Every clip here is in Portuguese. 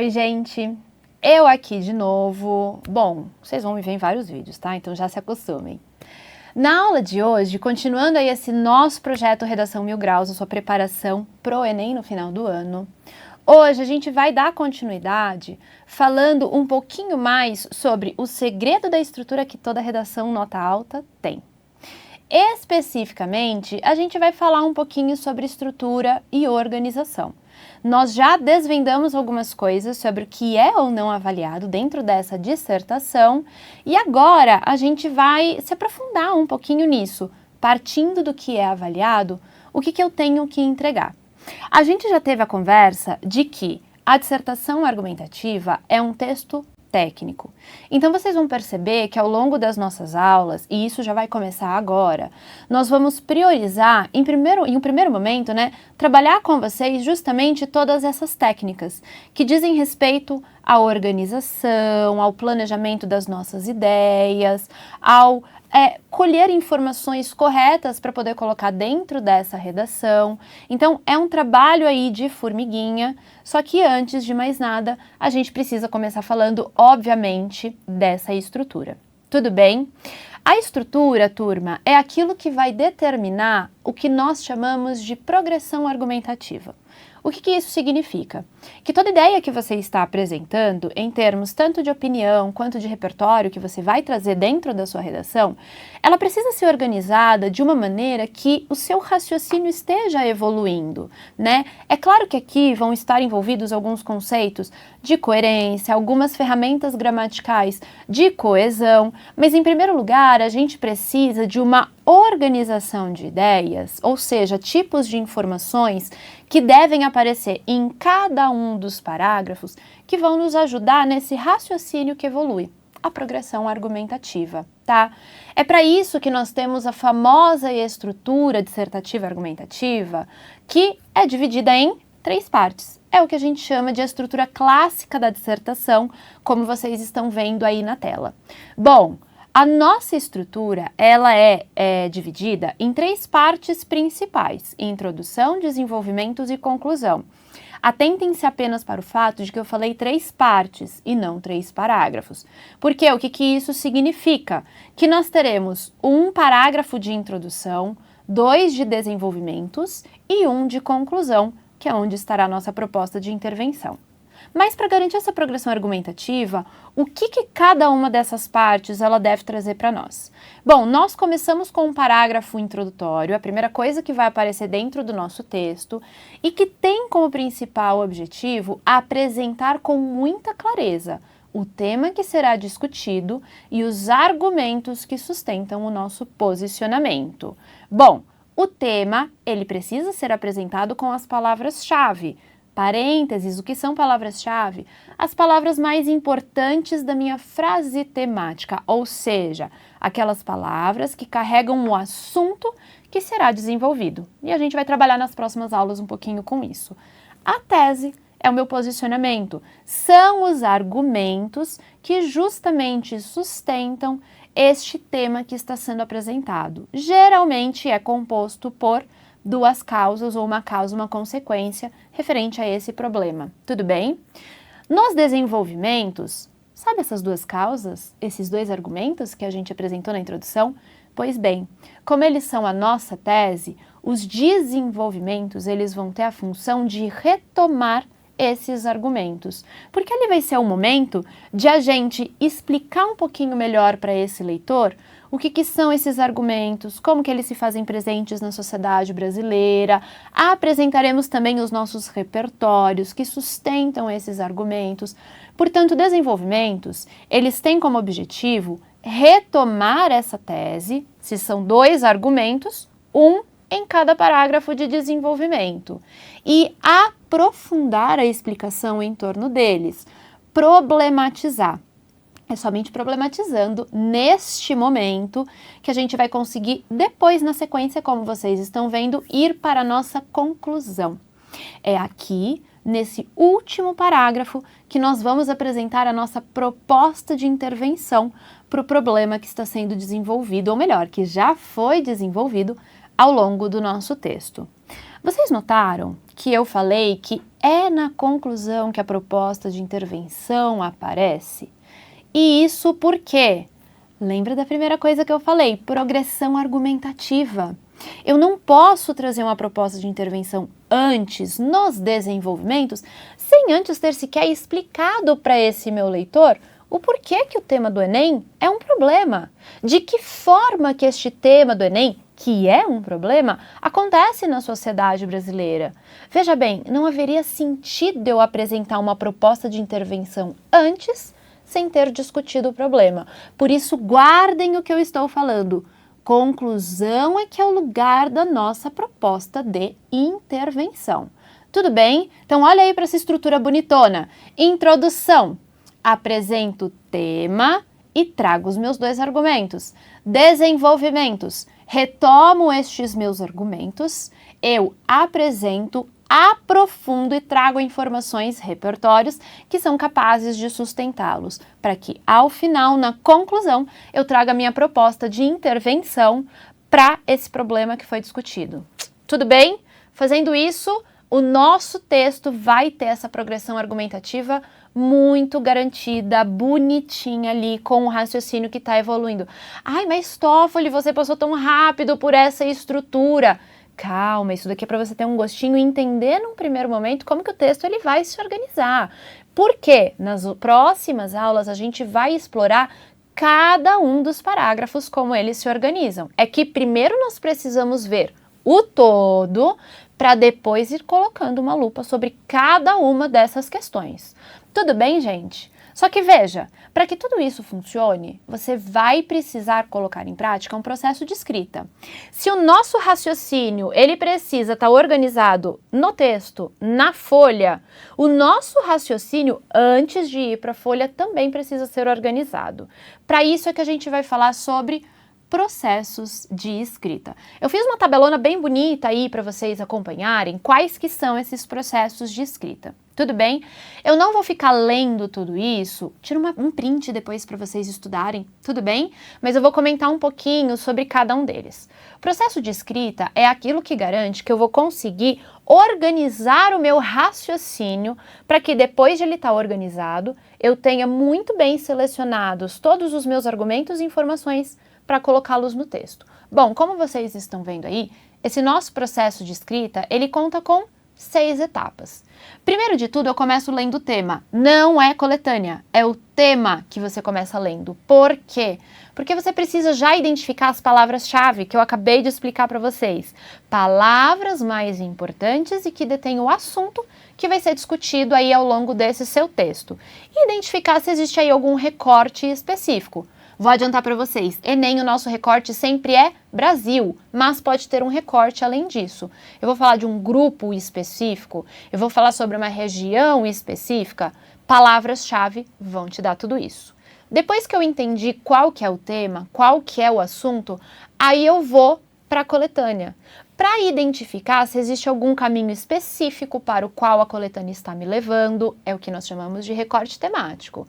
Oi, gente! Eu aqui de novo. Bom, vocês vão me ver em vários vídeos, tá? Então já se acostumem. Na aula de hoje, continuando aí esse nosso projeto Redação 1000 Graus, a sua preparação pro Enem no final do ano, hoje a gente vai dar continuidade falando um pouquinho mais sobre o segredo da estrutura que toda redação nota alta tem. Especificamente, a gente vai falar um pouquinho sobre estrutura e organização. Nós já desvendamos algumas coisas sobre o que é ou não avaliado dentro dessa dissertação e agora a gente vai se aprofundar um pouquinho nisso, partindo do que é avaliado, o que eu tenho que entregar. A gente já teve a conversa de que a dissertação argumentativa é um texto técnico. Então vocês vão perceber que ao longo das nossas aulas, e isso já vai começar agora, nós vamos priorizar, em um primeiro momento, trabalhar com vocês justamente todas essas técnicas que dizem respeito à organização, ao planejamento das nossas ideias, ao colher informações corretas para poder colocar dentro dessa redação. Então, é um trabalho aí de formiguinha, só que antes de mais nada, a gente precisa começar falando, obviamente, dessa estrutura. Tudo bem? A estrutura, turma, é aquilo que vai determinar o que nós chamamos de progressão argumentativa. O que isso significa? Que toda ideia que você está apresentando, em termos tanto de opinião quanto de repertório que você vai trazer dentro da sua redação, ela precisa ser organizada de uma maneira que o seu raciocínio esteja evoluindo, né? É claro que aqui vão estar envolvidos alguns conceitos de coerência, algumas ferramentas gramaticais de coesão, mas em primeiro lugar a gente precisa de uma organização de ideias, ou seja, tipos de informações que devem aparecer em cada um dos parágrafos que vão nos ajudar nesse raciocínio que evolui, a progressão argumentativa, tá? É para isso que nós temos a famosa estrutura dissertativa argumentativa, que é dividida em 3 partes. É o que a gente chama de estrutura clássica da dissertação, como vocês estão vendo aí na tela. Bom, a nossa estrutura, ela é dividida em 3 partes principais: introdução, desenvolvimentos e conclusão. Atentem-se apenas para o fato de que eu falei 3 partes e não 3 parágrafos. Porque o que isso significa? Que nós teremos um parágrafo de introdução, 2 de desenvolvimentos e 1 de conclusão, que é onde estará a nossa proposta de intervenção. Mas para garantir essa progressão argumentativa, o que cada uma dessas partes ela deve trazer para nós? Bom, nós começamos com um parágrafo introdutório, a primeira coisa que vai aparecer dentro do nosso texto e que tem como principal objetivo apresentar com muita clareza o tema que será discutido e os argumentos que sustentam o nosso posicionamento. Bom, o tema, ele precisa ser apresentado com as palavras-chave. Parênteses, o que são palavras-chave? As palavras mais importantes da minha frase temática, ou seja, aquelas palavras que carregam o assunto que será desenvolvido. E a gente vai trabalhar nas próximas aulas um pouquinho com isso. A tese é o meu posicionamento, são os argumentos que justamente sustentam este tema que está sendo apresentado. Geralmente é composto por 2 causas ou uma causa, uma consequência referente a esse problema. Tudo bem? Nos desenvolvimentos, sabe essas 2 causas, esses 2 argumentos que a gente apresentou na introdução? Pois bem, como eles são a nossa tese, os desenvolvimentos eles vão ter a função de retomar esses argumentos, porque ali vai ser o momento de a gente explicar um pouquinho melhor para esse leitor o que são esses argumentos, como que eles se fazem presentes na sociedade brasileira. Apresentaremos também os nossos repertórios que sustentam esses argumentos. Portanto, desenvolvimentos, eles têm como objetivo retomar essa tese, se são 2 argumentos, 1 em cada parágrafo de desenvolvimento, e aprofundar a explicação em torno deles, problematizar. É somente problematizando neste momento que a gente vai conseguir depois, na sequência, como vocês estão vendo, ir para a nossa conclusão. É aqui, nesse último parágrafo, que nós vamos apresentar a nossa proposta de intervenção para o problema que está sendo desenvolvido, ou melhor, que já foi desenvolvido ao longo do nosso texto. Vocês notaram que eu falei que é na conclusão que a proposta de intervenção aparece? E isso por quê? Lembra da primeira coisa que eu falei? Progressão argumentativa. Eu não posso trazer uma proposta de intervenção antes, nos desenvolvimentos, sem antes ter sequer explicado para esse meu leitor o porquê que o tema do Enem é um problema. De que forma que este tema do Enem, que é um problema, acontece na sociedade brasileira. Veja bem, não haveria sentido eu apresentar uma proposta de intervenção antes, sem ter discutido o problema. Por isso, guardem o que eu estou falando. Conclusão é que é o lugar da nossa proposta de intervenção. Tudo bem? Então, olha aí para essa estrutura bonitona. Introdução. Apresento o tema e trago os meus 2 argumentos. Desenvolvimentos. Retomo estes meus argumentos, eu apresento, aprofundo e trago informações, repertórios que são capazes de sustentá-los, para que ao final, na conclusão, eu traga a minha proposta de intervenção para esse problema que foi discutido. Tudo bem? Fazendo isso, o nosso texto vai ter essa progressão argumentativa muito garantida, bonitinha ali, com o raciocínio que está evoluindo. Ai, mas Toffoli, você passou tão rápido por essa estrutura. Calma, isso daqui é para você ter um gostinho e entender num primeiro momento como que o texto ele vai se organizar. Porque nas próximas aulas a gente vai explorar cada um dos parágrafos, como eles se organizam. É que primeiro nós precisamos ver o todo, para depois ir colocando uma lupa sobre cada uma dessas questões. Tudo bem, gente? Só que veja, para que tudo isso funcione, você vai precisar colocar em prática um processo de escrita. Se o nosso raciocínio ele precisa estar organizado no texto, na folha, o nosso raciocínio, antes de ir para a folha, também precisa ser organizado. Para isso é que a gente vai falar sobre processos de escrita. Eu fiz uma tabelona bem bonita aí para vocês acompanharem quais que são esses processos de escrita. Tudo bem? Eu não vou ficar lendo tudo isso, tiro um print depois para vocês estudarem, tudo bem? Mas eu vou comentar um pouquinho sobre cada um deles. O processo de escrita é aquilo que garante que eu vou conseguir organizar o meu raciocínio para que depois de ele estar organizado, eu tenha muito bem selecionados todos os meus argumentos e informações para colocá-los no texto. Bom, como vocês estão vendo aí, esse nosso processo de escrita, ele conta com 6 etapas. Primeiro de tudo, eu começo lendo o tema. Não é coletânea, é o tema que você começa lendo. Por quê? Porque você precisa já identificar as palavras-chave que eu acabei de explicar para vocês. Palavras mais importantes e que detêm o assunto que vai ser discutido aí ao longo desse seu texto. E identificar se existe aí algum recorte específico. Vou adiantar para vocês, Enem, o nosso recorte sempre é Brasil, mas pode ter um recorte além disso. Eu vou falar de um grupo específico, eu vou falar sobre uma região específica, palavras-chave vão te dar tudo isso. Depois que eu entendi qual que é o tema, qual que é o assunto, aí eu vou para a coletânea. Para identificar se existe algum caminho específico para o qual a coletânea está me levando, é o que nós chamamos de recorte temático.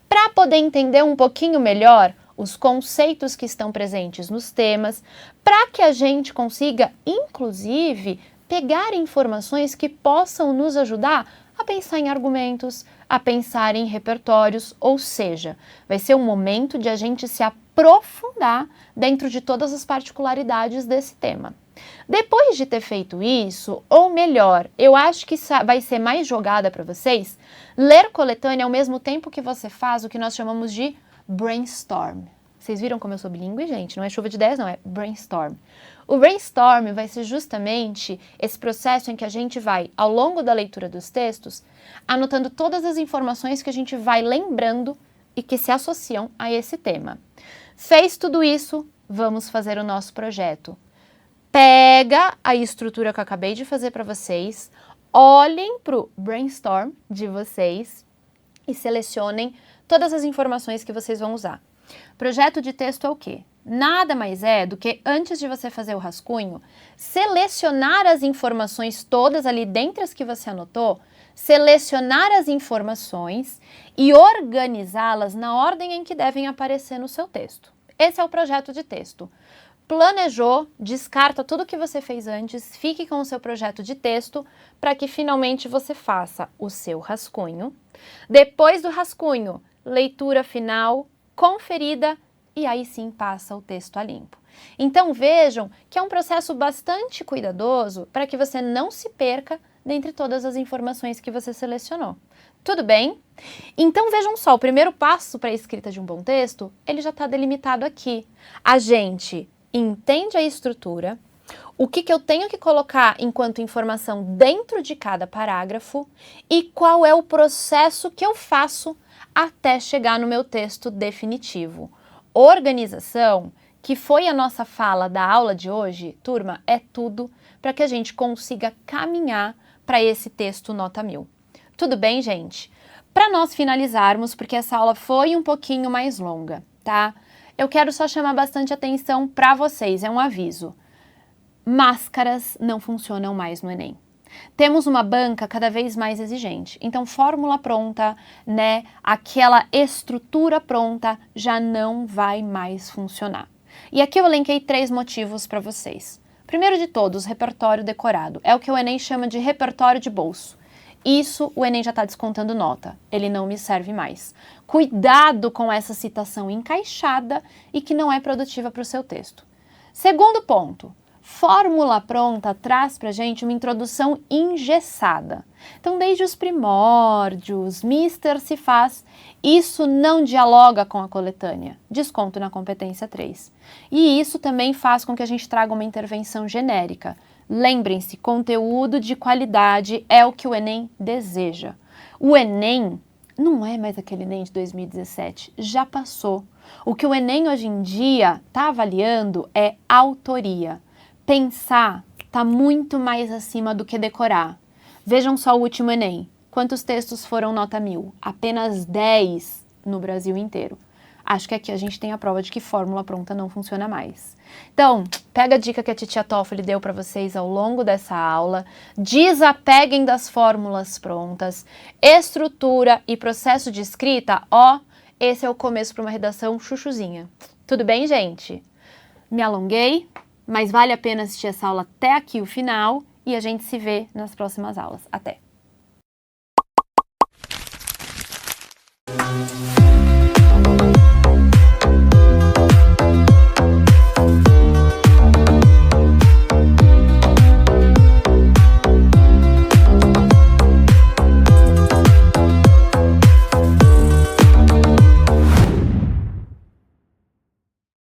Para poder entender um pouquinho melhor os conceitos que estão presentes nos temas, para que a gente consiga, inclusive, pegar informações que possam nos ajudar a pensar em argumentos, a pensar em repertórios, ou seja, vai ser um momento de a gente se aprofundar dentro de todas as particularidades desse tema. Depois de ter feito isso, ou melhor, eu acho que vai ser mais jogada para vocês, ler coletânea ao mesmo tempo que você faz o que nós chamamos de brainstorm. Vocês viram como eu sou bilíngue, gente? Não é chuva de ideias, não, é brainstorm. O brainstorm vai ser justamente esse processo em que a gente vai, ao longo da leitura dos textos, anotando todas as informações que a gente vai lembrando e que se associam a esse tema. Fez tudo isso, vamos fazer o nosso projeto. Pega a estrutura que eu acabei de fazer para vocês, olhem para o brainstorm de vocês e selecionem todas as informações que vocês vão usar. Projeto de texto é o quê? Nada mais é do que, antes de você fazer o rascunho, selecionar as informações todas ali dentre as que você anotou, selecionar as informações e organizá-las na ordem em que devem aparecer no seu texto. Esse é o projeto de texto. planejou, descarta tudo que você fez antes, fique com o seu projeto de texto para que finalmente você faça o seu rascunho. Depois do rascunho, leitura final, conferida e aí sim passa o texto a limpo. Então vejam que é um processo bastante cuidadoso para que você não se perca dentre todas as informações que você selecionou. Tudo bem? Então vejam só, o primeiro passo para a escrita de um bom texto, ele já está delimitado aqui. A gente entende a estrutura, o que eu tenho que colocar enquanto informação dentro de cada parágrafo e qual é o processo que eu faço até chegar no meu texto definitivo. Organização, que foi a nossa fala da aula de hoje, turma, é tudo para que a gente consiga caminhar para esse texto nota 1000. Tudo bem, gente? Para nós finalizarmos, porque essa aula foi um pouquinho mais longa, tá? Eu quero só chamar bastante atenção para vocês, é um aviso. Máscaras não funcionam mais no Enem. Temos uma banca cada vez mais exigente, então fórmula pronta, né, aquela estrutura pronta já não vai mais funcionar. E aqui eu elenquei 3 motivos para vocês. Primeiro de todos, repertório decorado. É o que o Enem chama de repertório de bolso. Isso o Enem já está descontando nota, ele não me serve mais. Cuidado com essa citação encaixada e que não é produtiva para o seu texto. Segundo ponto, fórmula pronta traz para a gente uma introdução engessada. Então, desde os primórdios, Mister se faz, isso não dialoga com a coletânea, desconto na competência 3. E isso também faz com que a gente traga uma intervenção genérica. Lembrem-se, conteúdo de qualidade é o que o Enem deseja. O Enem não é mais aquele Enem de 2017, já passou. O que o Enem hoje em dia está avaliando é autoria. Pensar está muito mais acima do que decorar. Vejam só o último Enem. Quantos textos foram nota 1000? Apenas 10 no Brasil inteiro. Acho que aqui a gente tem a prova de que fórmula pronta não funciona mais. Então, pega a dica que a Titia Toffoli deu para vocês ao longo dessa aula, desapeguem das fórmulas prontas, estrutura e processo de escrita, ó, esse é o começo para uma redação chuchuzinha. Tudo bem, gente? Me alonguei, mas vale a pena assistir essa aula até aqui o final e a gente se vê nas próximas aulas. Até!